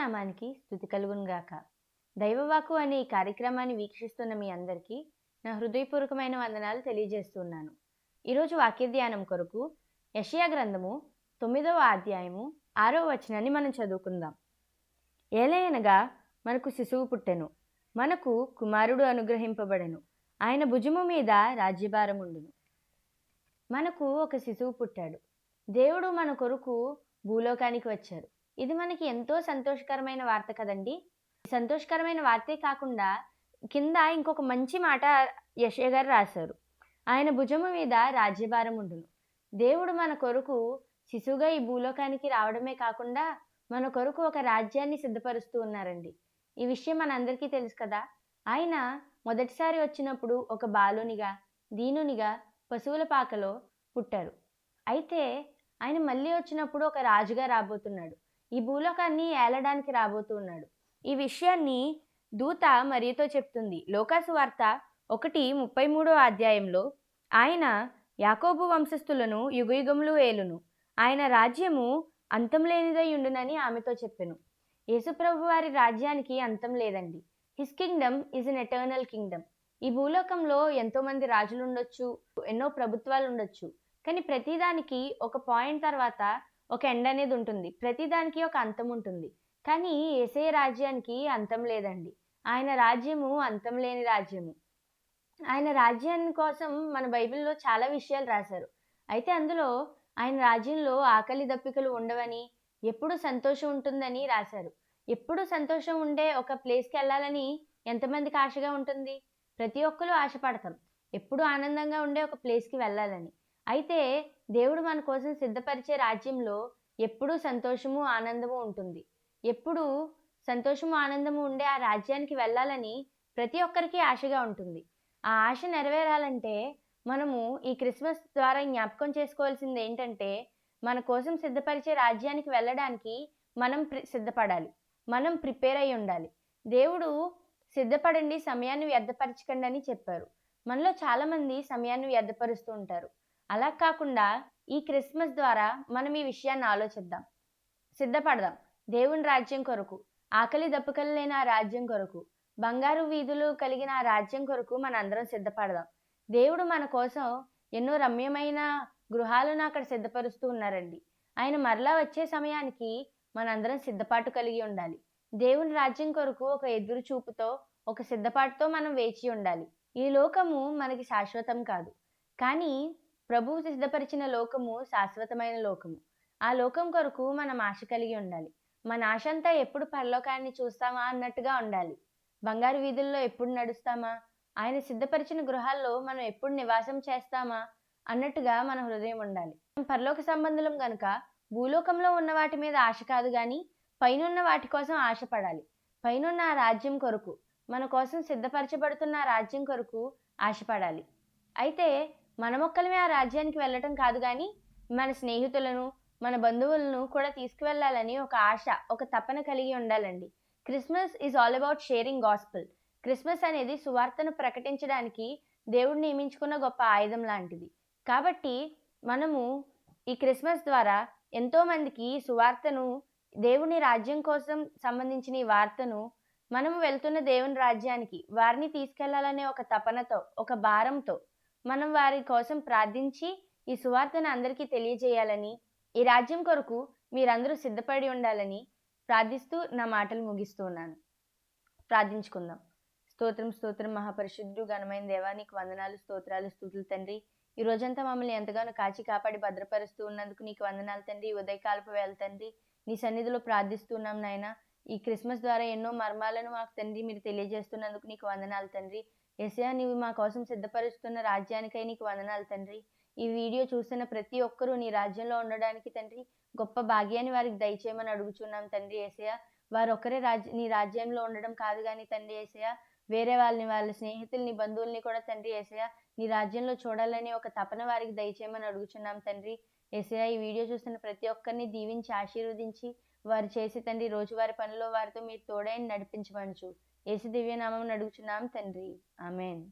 నామానికి స్తుతి కలుగునుగాక. దైవవాకు అనే ఈ కార్యక్రమాన్ని వీక్షిస్తున్న మీ అందరికీ నా హృదయపూర్వకమైన వందనాలు తెలియజేస్తున్నాను. ఈరోజు వాక్య ధ్యానం కొరకు యెషయా గ్రంథము 9వ అధ్యాయము 6వ వచనాన్ని మనం చదువుకుందాం. ఏలయనగా మనకు శిశువు పుట్టెను, మనకు కుమారుడు అనుగ్రహింపబడెను, ఆయన భుజము మీద రాజ్యభారముండును. మనకు ఒక శిశువు పుట్టాడు. దేవుడు మన కొరకు భూలోకానికి వచ్చారు. ఇది మనకి ఎంతో సంతోషకరమైన వార్త కదండి. సంతోషకరమైన వార్తే కాకుండా కింద ఇంకొక మంచి మాట యెషయా గారు రాశారు. ఆయన భుజము మీద రాజ్యభారం ఉండును. దేవుడు మన కొరకు శిశువుగా ఈ భూలోకానికి రావడమే కాకుండా మన కొరకు ఒక రాజ్యాన్ని సిద్ధపరుస్తూ ఉన్నారండి. ఈ విషయం మనందరికీ తెలుసు కదా. ఆయన మొదటిసారి వచ్చినప్పుడు ఒక బాలునిగా, దీనునిగా పశువుల పాకలో పుట్టారు. అయితే ఆయన మళ్ళీ వచ్చినప్పుడు ఒక రాజుగా రాబోతున్నాడు. ఈ భూలోకాన్ని ఏలడానికి రాబోతున్నాడు. ఈ విషయాన్ని దూత మరియతో చెప్తుంది. లోకాసు వార్త 1:33 అధ్యాయంలో ఆయన యాకోబు వంశస్థులను యుగయుగములు ఏలును, ఆయన రాజ్యము అంతం లేనిదై ఉండునని ఆమెతో చెప్పెను. యేసుప్రభు వారి రాజ్యానికి అంతం లేదండి. His kingdom is an eternal kingdom. ఈ భూలోకంలో ఎంతోమంది రాజులు ఉండొచ్చు, ఎన్నో ప్రభుత్వాలు ఉండొచ్చు, కానీ ప్రతిదానికి ఒక పాయింట్ తర్వాత ఒక ఎండ్ అనేది ఉంటుంది. ప్రతిదానికి ఒక అంతం ఉంటుంది. కానీ యేసయ్య రాజ్యానికి అంతం లేదండి. ఆయన రాజ్యము అంతం లేని రాజ్యము. ఆయన రాజ్యాన్ని కోసం మన బైబిల్లో చాలా విషయాలు రాశారు. అయితే అందులో ఆయన రాజ్యంలో ఆకలి దప్పికలు ఉండవని, ఎప్పుడు సంతోషం ఉంటుందని రాశారు. ఎప్పుడు సంతోషం ఉండే ఒక ప్లేస్కి వెళ్ళాలని ఎంతమందికి ఆశగా ఉంటుంది? ప్రతి ఒక్కరూ ఆశపడతాం ఎప్పుడు ఆనందంగా ఉండే ఒక ప్లేస్కి వెళ్ళాలని. అయితే దేవుడు మన కోసం సిద్ధపరిచే రాజ్యంలో ఎప్పుడూ సంతోషము ఆనందము ఉంటుంది. ఎప్పుడు సంతోషము ఆనందము ఉండే ఆ రాజ్యానికి వెళ్ళాలని ప్రతి ఒక్కరికి ఆశగా ఉంటుంది. ఆ ఆశ నెరవేరాలంటే మనము ఈ క్రిస్మస్ ద్వారా జ్ఞాపకం చేసుకోవాల్సింది ఏంటంటే, మన కోసం సిద్ధపరిచే రాజ్యానికి వెళ్ళడానికి మనం సిద్ధపడాలి. మనం ప్రిపేర్ అయి ఉండాలి. దేవుడు సిద్ధపడండి, సమయాన్ని వ్యర్థపరచకండి అని చెప్పారు. మనలో చాలామంది సమయాన్ని వ్యర్థపరుస్తూ ఉంటారు. అలా కాకుండా ఈ క్రిస్మస్ ద్వారా మనం ఈ విషయాన్ని ఆలోచిద్దాం. సిద్ధపడదాం దేవుని రాజ్యం కొరకు. ఆకలి దప్పుకలు లేని ఆ రాజ్యం కొరకు, బంగారు వీధులు కలిగిన ఆ రాజ్యం కొరకు మనందరం సిద్ధపడదాం. దేవుడు మన కోసం ఎన్నో రమ్యమైన గృహాలను అక్కడ సిద్ధపరుస్తూ ఉన్నారండి. ఆయన మరలా వచ్చే సమయానికి మనందరం సిద్ధపాటు కలిగి ఉండాలి. దేవుని రాజ్యం కొరకు ఒక ఎదురు చూపుతో, ఒక సిద్ధపాటుతో మనం వేచి ఉండాలి. ఈ లోకము మనకి శాశ్వతం కాదు, కానీ ప్రభువు సిద్ధపరిచిన లోకము శాశ్వతమైన లోకము. ఆ లోకం కొరకు మనం ఆశ కలిగి ఉండాలి. మన ఆశ అంతా ఎప్పుడు పరలోకాన్ని చూస్తామా అన్నట్టుగా ఉండాలి. బంగారు వీధుల్లో ఎప్పుడు నడుస్తామా, ఆయన సిద్ధపరిచిన గృహాల్లో మనం ఎప్పుడు నివాసం చేస్తామా అన్నట్టుగా మన హృదయం ఉండాలి. పరలోక సంబంధులం గనుక భూలోకంలో ఉన్న వాటి మీద ఆశ కాదు, కానీ పైనున్న వాటి కోసం ఆశపడాలి. పైనున్న ఆ రాజ్యం కొరకు, మన కోసం సిద్ధపరచబడుతున్న ఆ రాజ్యం కొరకు ఆశపడాలి. అయితే మనమొక్కలమే ఆ రాజ్యానికి వెళ్ళటం కాదు, కానీ మన స్నేహితులను, మన బంధువులను కూడా తీసుకువెళ్ళాలని ఒక ఆశ, ఒక తపన కలిగి ఉండాలండి. Christmas is all about sharing gospel. Christmas అనేది సువార్తను ప్రకటించడానికి దేవుడు నియమించుకున్న గొప్ప ఆయుధం లాంటిది. కాబట్టి మనము ఈ క్రిస్మస్ ద్వారా ఎంతోమందికి సువార్తను, దేవుని రాజ్యం కోసం సంబంధించిన ఈ వార్తను, మనము వెళ్తున్న దేవుని రాజ్యానికి వారిని తీసుకెళ్లాలనే ఒక తపనతో, ఒక భారంతో మనం వారి కోసం ప్రార్థించి ఈ సువార్తను అందరికీ తెలియజేయాలని, ఈ రాజ్యం కొరకు మీరందరూ సిద్ధపడి ఉండాలని ప్రార్థిస్తూ నా మాటలు ముగిస్తున్నాను. ప్రార్థించుకుందాం. స్తోత్రం స్తోత్రం మహాపరిశుద్ధుడు ఘనమైన దేవా, నీకు వందనాలు, స్తోత్రాలు, స్తుతులు తండ్రి. ఈ రోజంతా మమ్మల్ని ఎంతగానో కాచి కాపాడి భద్రపరుస్తూ ఉన్నందుకు నీకు వందనాలు తండ్రి. ఉదయకాలపు వేళ తండ్రి నీ సన్నిధిలో ప్రార్థిస్తున్నాం నాయన. ఈ క్రిస్మస్ ద్వారా ఎన్నో మర్మాలను మాకు తండ్రి మీరు తెలియజేస్తున్నందుకు నీకు వందనాలు తండ్రి. యేసయ్యా, నీవు మా కోసం సిద్ధపరుస్తున్న రాజ్యానికై నీకు వందనాలు తండ్రి. ఈ వీడియో చూస్తున్న ప్రతి ఒక్కరూ నీ రాజ్యంలో ఉండడానికి తండ్రి గొప్ప భాగ్యాన్ని వారికి దయచేయమని అడుగుచున్నాం తండ్రి. యేసయ్యా, వారు ఒక్కరే నీ రాజ్యంలో ఉండడం కాదు కానీ తండ్రి యేసయ్యా, వేరే వాళ్ళ స్నేహితుల్ని, బంధువుల్ని కూడా తండ్రి యేసయ్యా నీ రాజ్యంలో చూడాలని ఒక తపన వారికి దయచేయమని అడుగుచున్నాం తండ్రి. యేసయ్యా, ఈ వీడియో చూస్తున్న ప్రతి ఒక్కరిని దీవించి ఆశీర్వదించి వారు చేసి తండ్రి రోజువారి పనిలో వారితో మీరు తోడైన నడిపించమనుచు యేసు దివ్యనామం అడుగుచున్నాం తండ్రి. ఆమేన్.